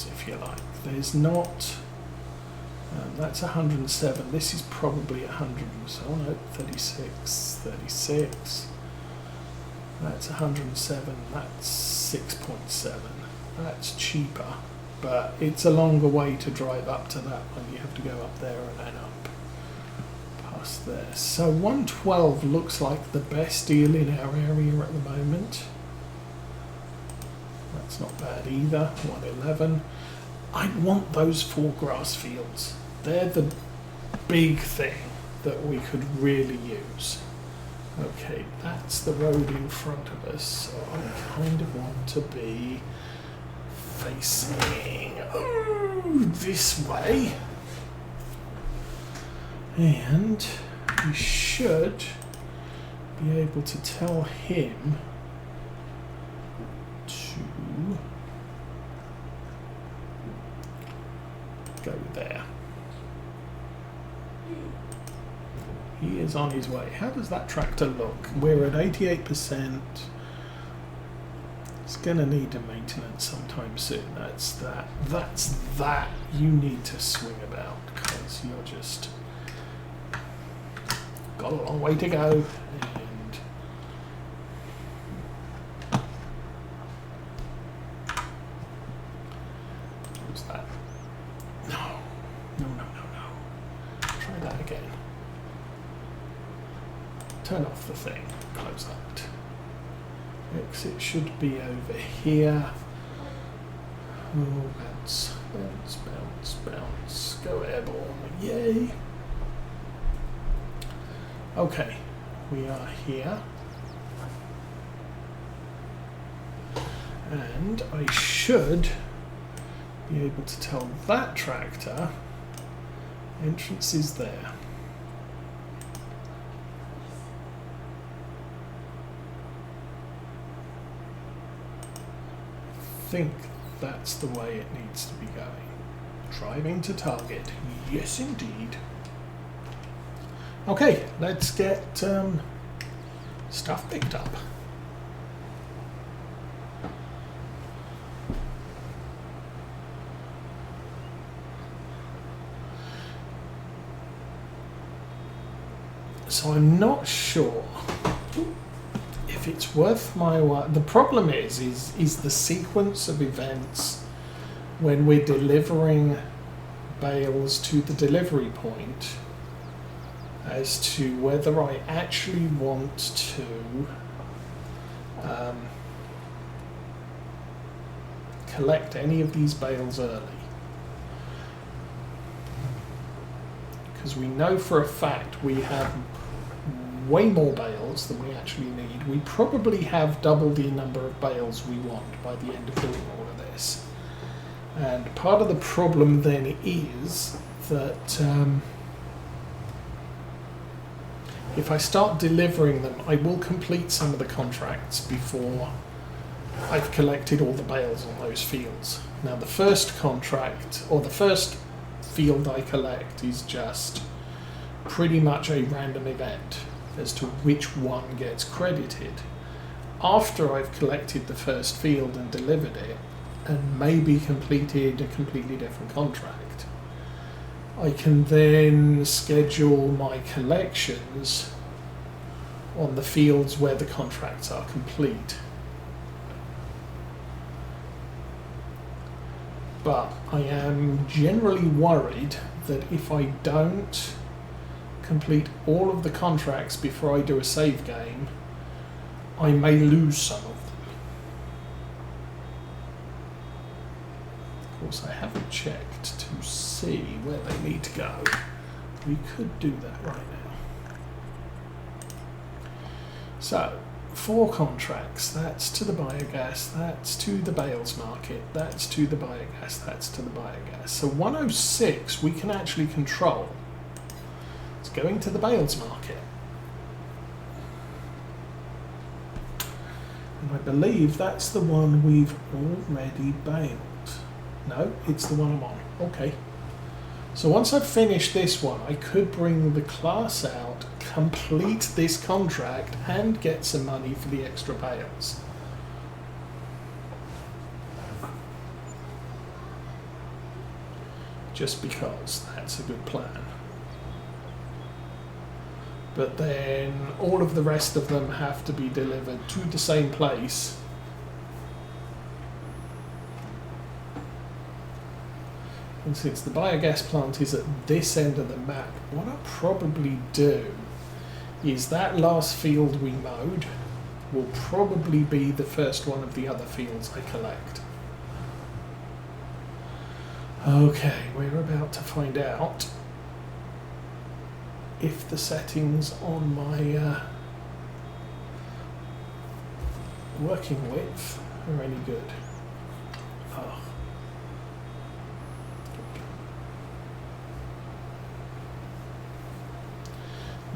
fields, if you like. There's not... that's 107. This is probably 100. So no, 36, 36. That's 107. That's 6.7. That's cheaper, but it's a longer way to drive up to that one. You have to go up there and then up past there. So 112 looks like the best deal in our area at the moment. That's not bad either. 111. I want those 4 grass fields. They're the big thing that we could really use. Okay, that's the road in front of us, so I kind of want to be facing this way. And we should be able to tell him to go there. He is on his way. How does that tractor look? We're at 88%. It's going to need a maintenance sometime soon. That's that. You need to swing about because you're just got a long way to go. And what's that? No. Try that again. Turn off the thing. Close that. Exit should be over here. Oh, bounce, bounce, bounce, bounce. Go airborne. Yay. Okay, we are here. And I should be able to tell that tractor entrance is there. I think that's the way it needs to be going. Driving to target. Yes, indeed. Okay, let's get stuff picked up. So I'm not sure if it's worth my while. The problem is the sequence of events when we're delivering bales to the delivery point as to whether I actually want to collect any of these bales early. Because we know for a fact we have way more bales than we actually need. We probably have double the number of bales we want by the end of doing all of this. And part of the problem then is that if I start delivering them, I will complete some of the contracts before I've collected all the bales on those fields. Now the first contract, or the first field I collect, is just pretty much a random event as to which one gets credited. After I've collected the first field and delivered it, and maybe completed a completely different contract, I can then schedule my collections on the fields where the contracts are complete. But I am generally worried that if I don't complete all of the contracts before I do a save game, I may lose some of them. Of course, I haven't checked to see where they need to go. We could do that right now. So, 4 contracts, that's to the biogas, that's to the bales market, that's to the biogas, that's to the biogas. So 106 we can actually control. It's going to the bales market. And I believe that's the one we've already baled. No, it's the one I'm on. Okay. So once I've finished this one, I could bring the Claas out, complete this contract, and get some money for the extra bales. just because that's a good plan. But then all of the rest of them have to be delivered to the same place. And since the biogas plant is at this end of the map, what I'll probably do is that last field we mowed will probably be the first one of the other fields I collect. Okay, we're about to find out if the settings on my working width are any good. Oh.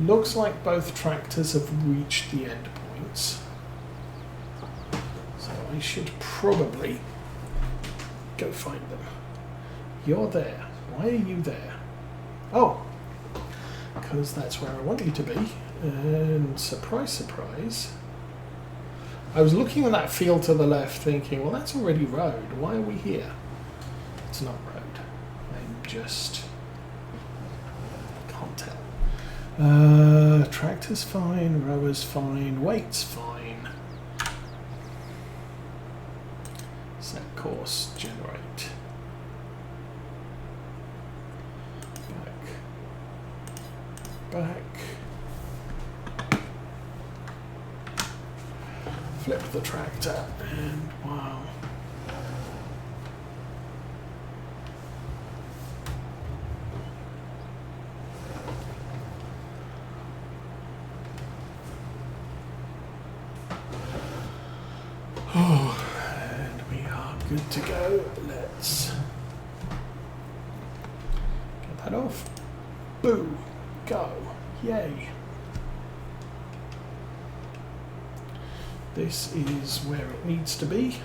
Looks like both tractors have reached the end points. So I should probably go find them. You're there. Why are you there? Oh, because that's where I want you to be. And surprise, surprise. I was looking at that field to the left thinking, well, that's already road. Why are we here? It's not road. I'm just... can't tell. Tractor's fine, rower's fine, weight's fine. Set course, generate. Back. Flip the tractor and wow. Oh, and we are good to go. Let's get that off. Boo. Go. Yay. This is where it needs to be.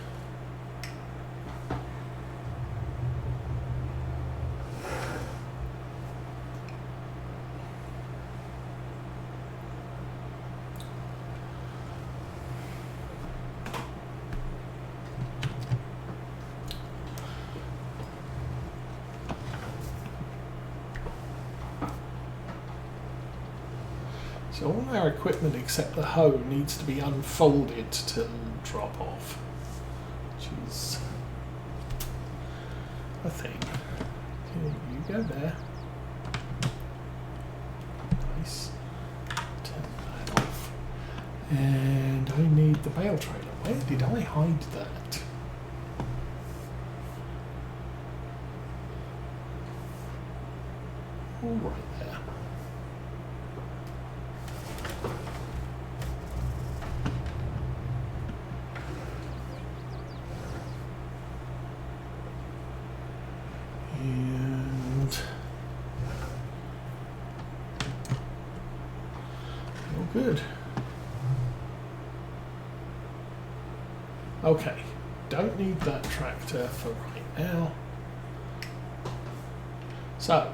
So all our equipment except the hoe needs to be unfolded to drop off, which is a thing. Okay, you go there. Nice. Turn that off. And I need the bale trailer. Where did I hide that? All right there. Good. Okay, don't need that tractor for right now. So,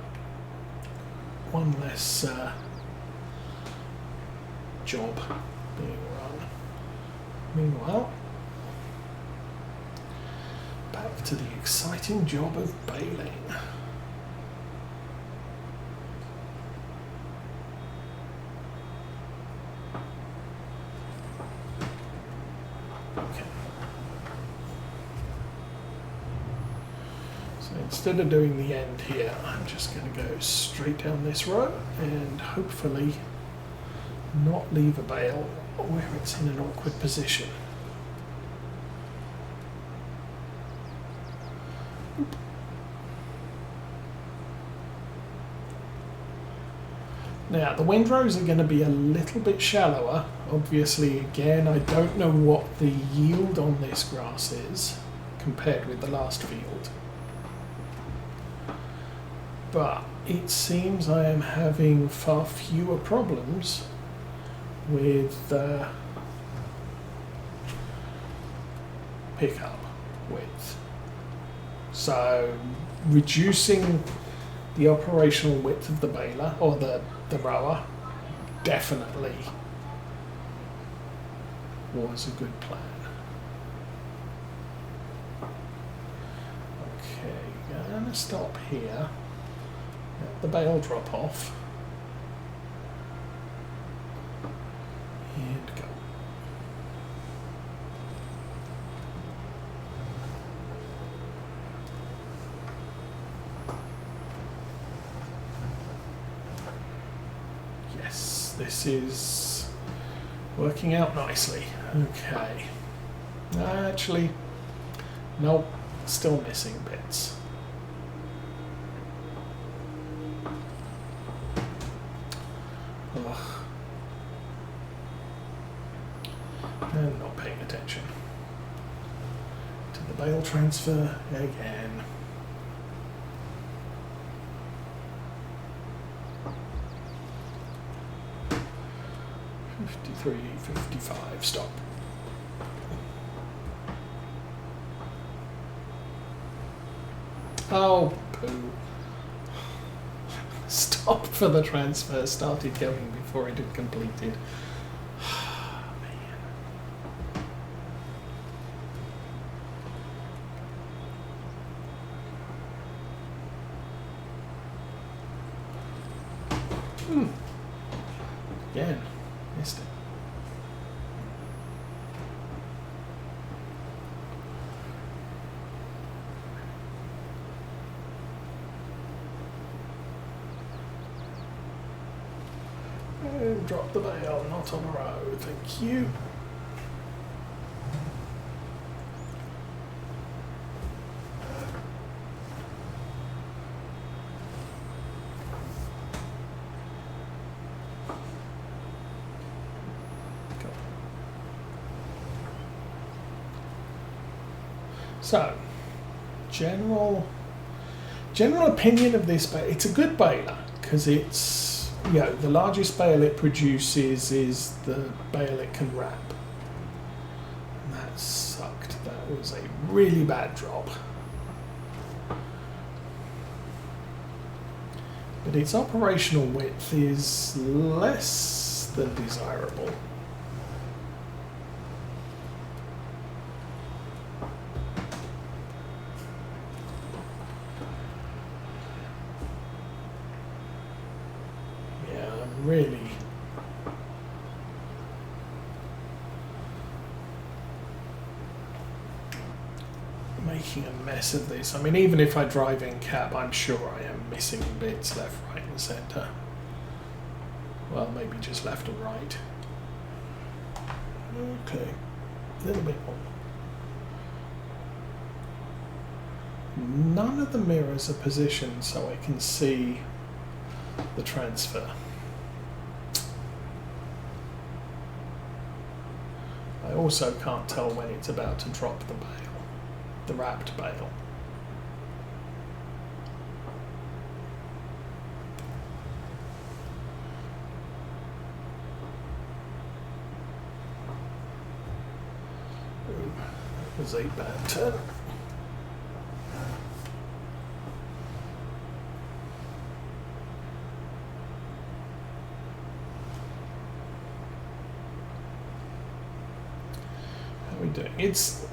one less job being run. Meanwhile, back to the exciting job of baling. Instead of doing the end here, I'm just going to go straight down this row and hopefully not leave a bale where it's in an awkward position. Now, the windrows are going to be a little bit shallower. Obviously, again, I don't know what the yield on this grass is compared with the last field. But it seems I am having far fewer problems with pickup width. So reducing the operational width of the baler, or the rower, definitely was a good plan. Okay, going to stop here. Let the bale drop off. And go. Yes, this is working out nicely. Okay. Actually, nope, still missing bits. Ugh. And not paying attention to the bale transfer again. $53.55, stop. Oh, poo. Stop for the transfer, started going before it had completed. Man. Again, missed it. Drop the bale, not on the road, thank you. Go. So, general opinion of this bale, it's a good baler because it's, you know, the largest bale it produces is the bale it can wrap. And that sucked. That was a really bad drop. But its operational width is less than desirable. Really making a mess of this. I mean, even if I drive in cab, I'm sure I am missing bits left, right and centre. Well, maybe just left and right. Okay, a little bit more. None of the mirrors are positioned so I can see the transfer. I also can't tell when it's about to drop the bale, the wrapped bale. Ooh, that was a bad turn. It's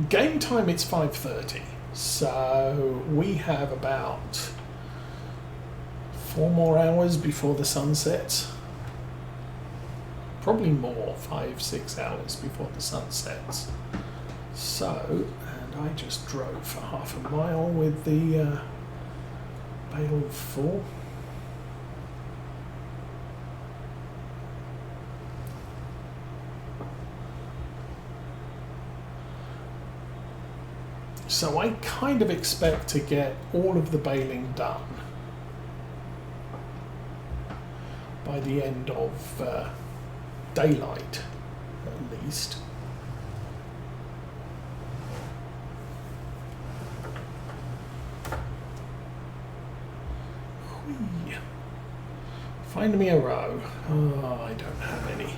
game time. It's 5:30, so we have about 4 more hours before the sun sets. Probably more, 5-6 hours before the sun sets. So, and I just drove for half a mile with the bale full. So I kind of expect to get all of the baling done by the end of daylight, at least. Whee. Find me a row. Oh, I don't have any.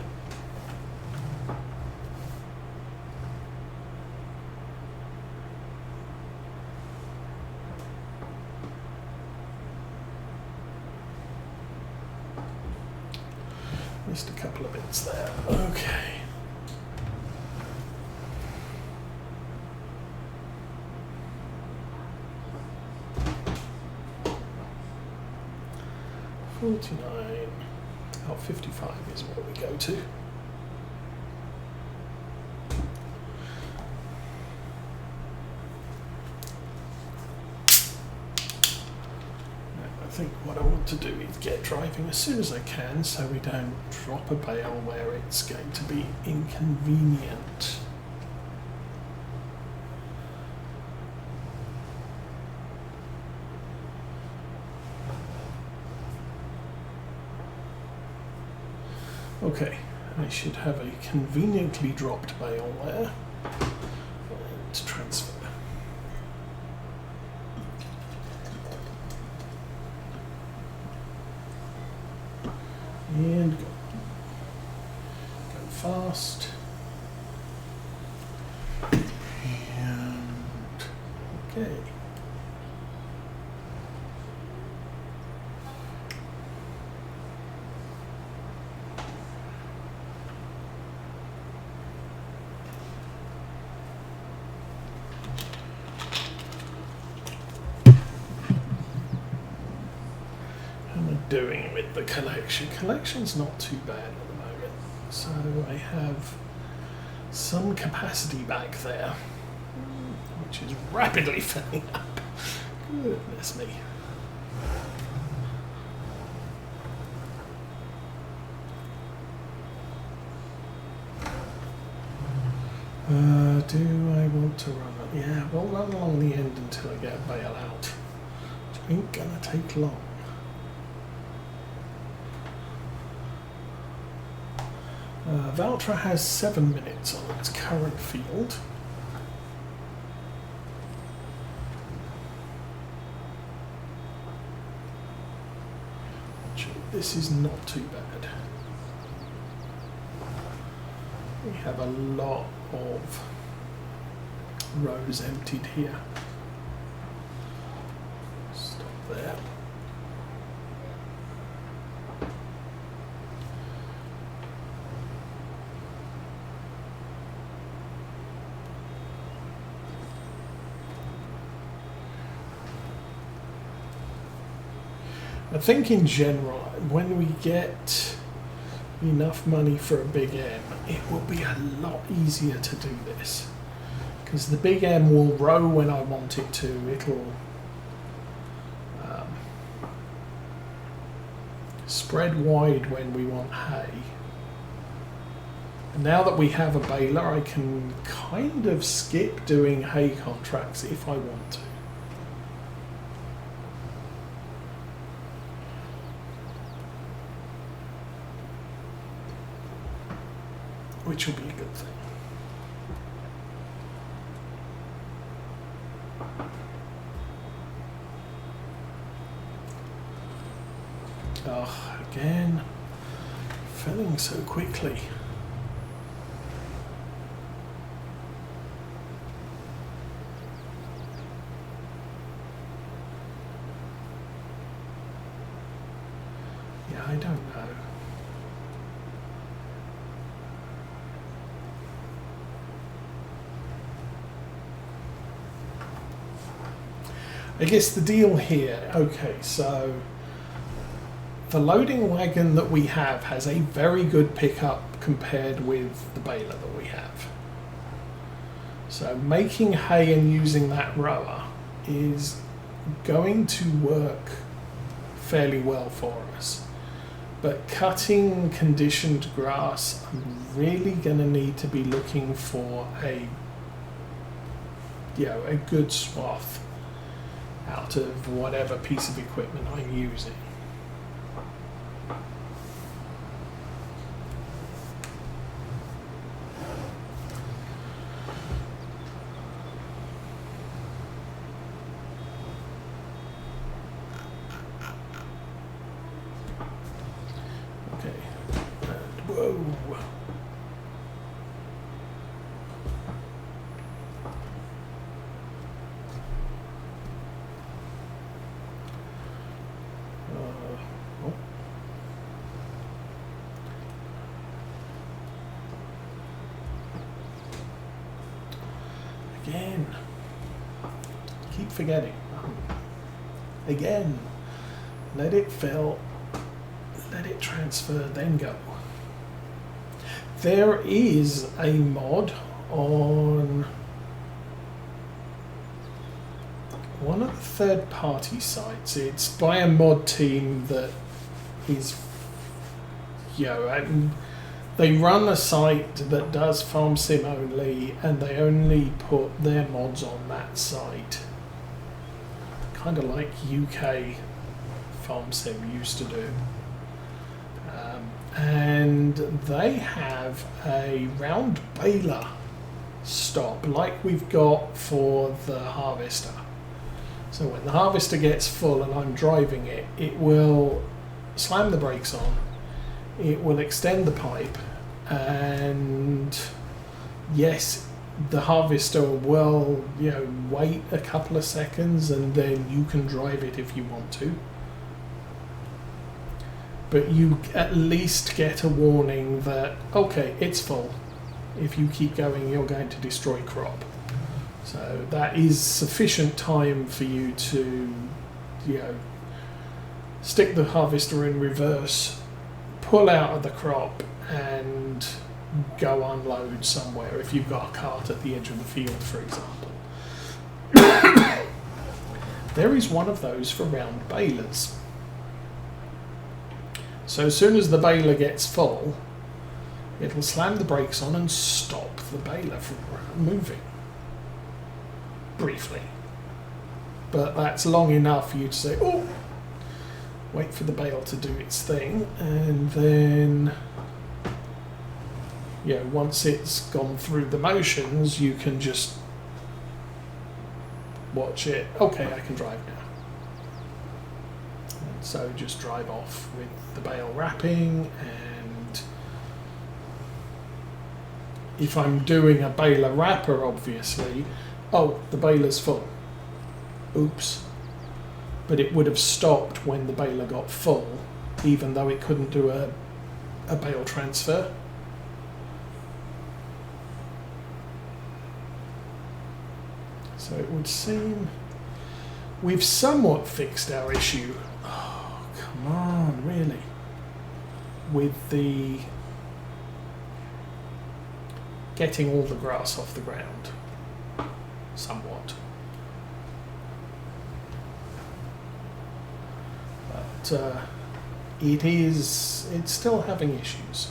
Missed a couple of bits there. Okay. 49. Oh, 55 is what we go to. I think what I want to do is get driving as soon as I can so we don't drop a bale where it's going to be inconvenient. Okay, I should have a conveniently dropped bale there. And transfer. And go fast. And okay. Doing with the collection. Collection's not too bad at the moment, so I have some capacity back there, which is rapidly filling up. Goodness me. Do I want to run it? Yeah, we'll run along the end until I get a bale out, which ain't gonna take long. Valtra has 7 minutes on its current field. This is not too bad. We have a lot of rows emptied here. Stop there. I think in general, when we get enough money for a big M, it will be a lot easier to do this. Because the big M will row when I want it to. It'll spread wide when we want hay. And now that we have a baler, I can kind of skip doing hay contracts if I want to. Which will be a good thing. Oh, again, filling so quickly. Yeah, I don't know. I guess the deal here, okay, so the loading wagon that we have has a very good pickup compared with the baler that we have. So making hay and using that rower is going to work fairly well for us. But cutting conditioned grass, I'm really going to need to be looking for a good swath out of whatever piece of equipment I'm using. Okay. And whoa. Again. Keep forgetting. Again. Let it fill. let it transfer, then go. There is a mod on one of the third-party sites. It's by a mod team that is, and they run a site that does farm sim only, and they only put their mods on that site. Kind of like UK farm sim used to do. And they have a round baler stop like we've got for the harvester. So when the harvester gets full and I'm driving it, it will slam the brakes on, it will extend the pipe, and yes, the harvester will, wait a couple of seconds and then you can drive it if you want to. But you at least get a warning that, okay, it's full. If you keep going, you're going to destroy crop. So that is sufficient time for you to, stick the harvester in reverse, pull out of the crop, and go unload somewhere if you've got a cart at the edge of the field, for example. There is one of those for round balers. So as soon as the baler gets full, it'll slam the brakes on and stop the baler from moving. Briefly. But that's long enough for you to say, oh, wait for the bale to do its thing, and then, once it's gone through the motions, you can just watch it. Okay, I can drive now. And so just drive off with the bale wrapping, and if I'm doing a baler wrapper, obviously, oh, the baler's full. Oops. But it would have stopped when the baler got full, even though it couldn't do a bale transfer. So it would seem we've somewhat fixed our issue. Oh, come on, really? With the getting all the grass off the ground. Somewhat. But it's still having issues.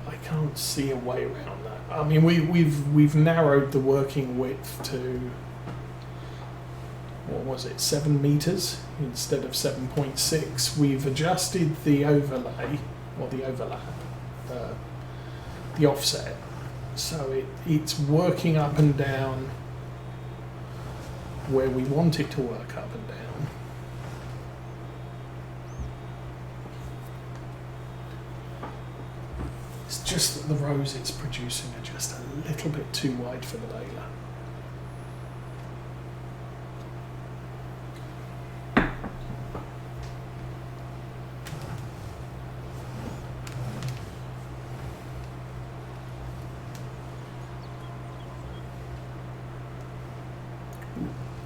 I can't see a way around that. I mean, we've narrowed the working width to, what was it, 7 meters instead of 7.6. We've adjusted the overlay, or the overlap, the offset, so it's working up and down where we want it to work up and down. It's just that the rows it's producing are just a little bit too wide for the baler.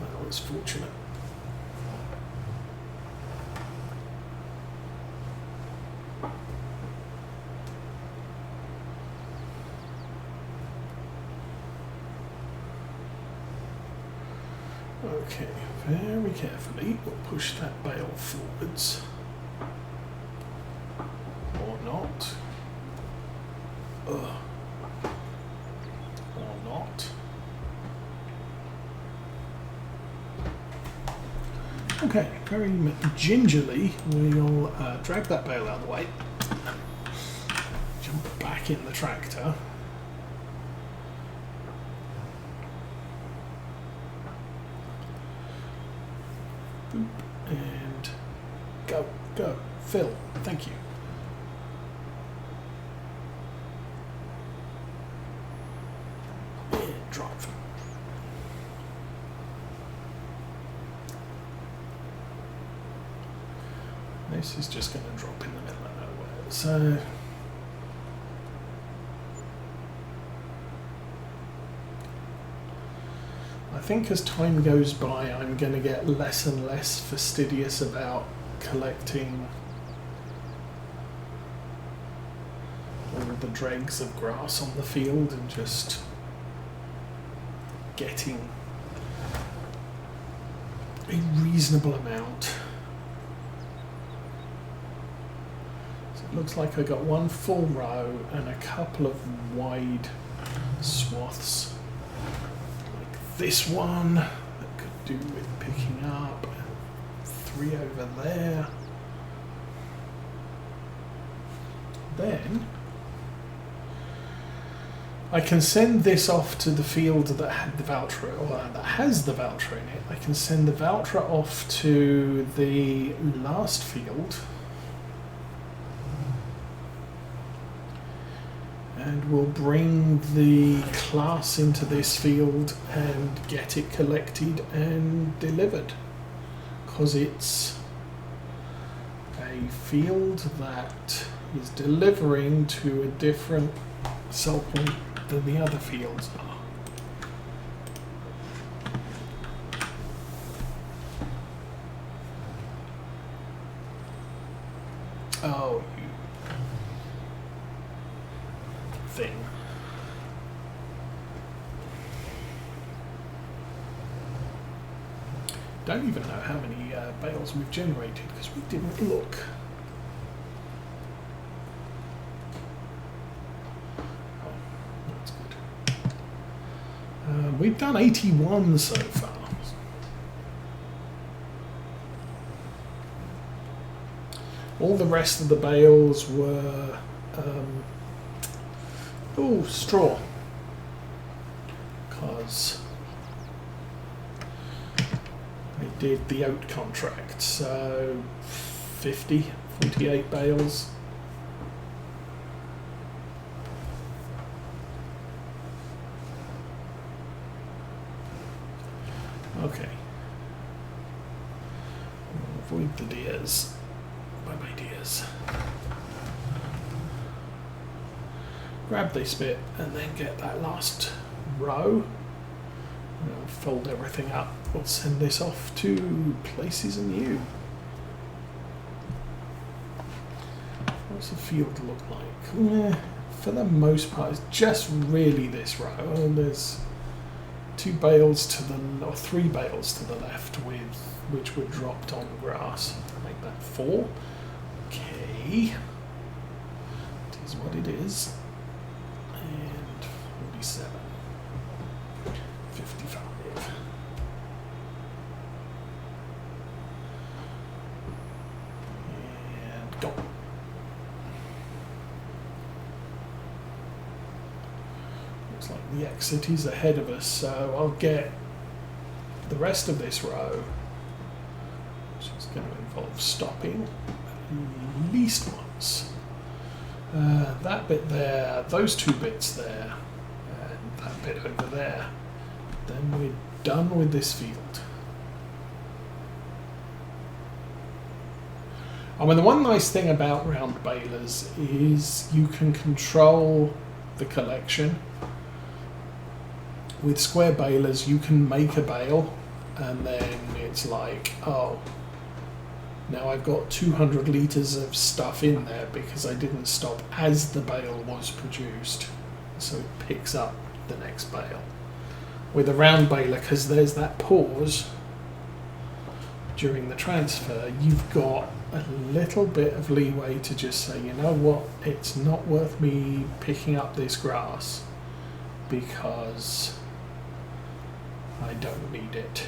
That was fortunate. Okay, very carefully we'll push that bale forwards. Or not. Or not. Okay, very gingerly we'll drag that bale out of the way. Jump back in the tractor. And go, fill, thank you. And drive. This is just going to drop in the middle of nowhere, so I think as time goes by, I'm going to get less and less fastidious about collecting all the dregs of grass on the field and just getting a reasonable amount. So it looks like I got one full row and a couple of wide swaths like this one that could do with picking up, 3 over there. Then I can send this off to the field that had the Valtra, or that has the Valtra in it. I can send the Valtra off to the last field and we'll bring the Claas into this field and get it collected and delivered, because it's a field that is delivering to a different sell point than the other fields are. Oh, you thing. Don't even know how many bales we've generated because we didn't look. We've done 81 so far. All the rest of the bales were straw, because I did the oat contract, so 48 bales. Okay. Avoid the deers. Bye-bye deers. Grab this bit and then get that last row. We'll fold everything up. We'll send this off to places anew. What's the field look like? For the most part, it's just really this row. And there's 2 bales to the, or 3 bales to the left with which were dropped on grass. Make that 4. Okay. It is what it is. And 47. 55. And go. Looks like the exit is ahead of us, so I'll get the rest of this row, which is going to involve stopping at least once. That bit there, those 2 bits there, and that bit over there. Then we're done with this field. I mean, the one nice thing about round balers is you can control the collection. With square balers, you can make a bale, and then it's like, oh, now I've got 200 litres of stuff in there because I didn't stop as the bale was produced, so it picks up the next bale. With a round baler, because there's that pause during the transfer, you've got a little bit of leeway to just say, you know what, it's not worth me picking up this grass because I don't need it.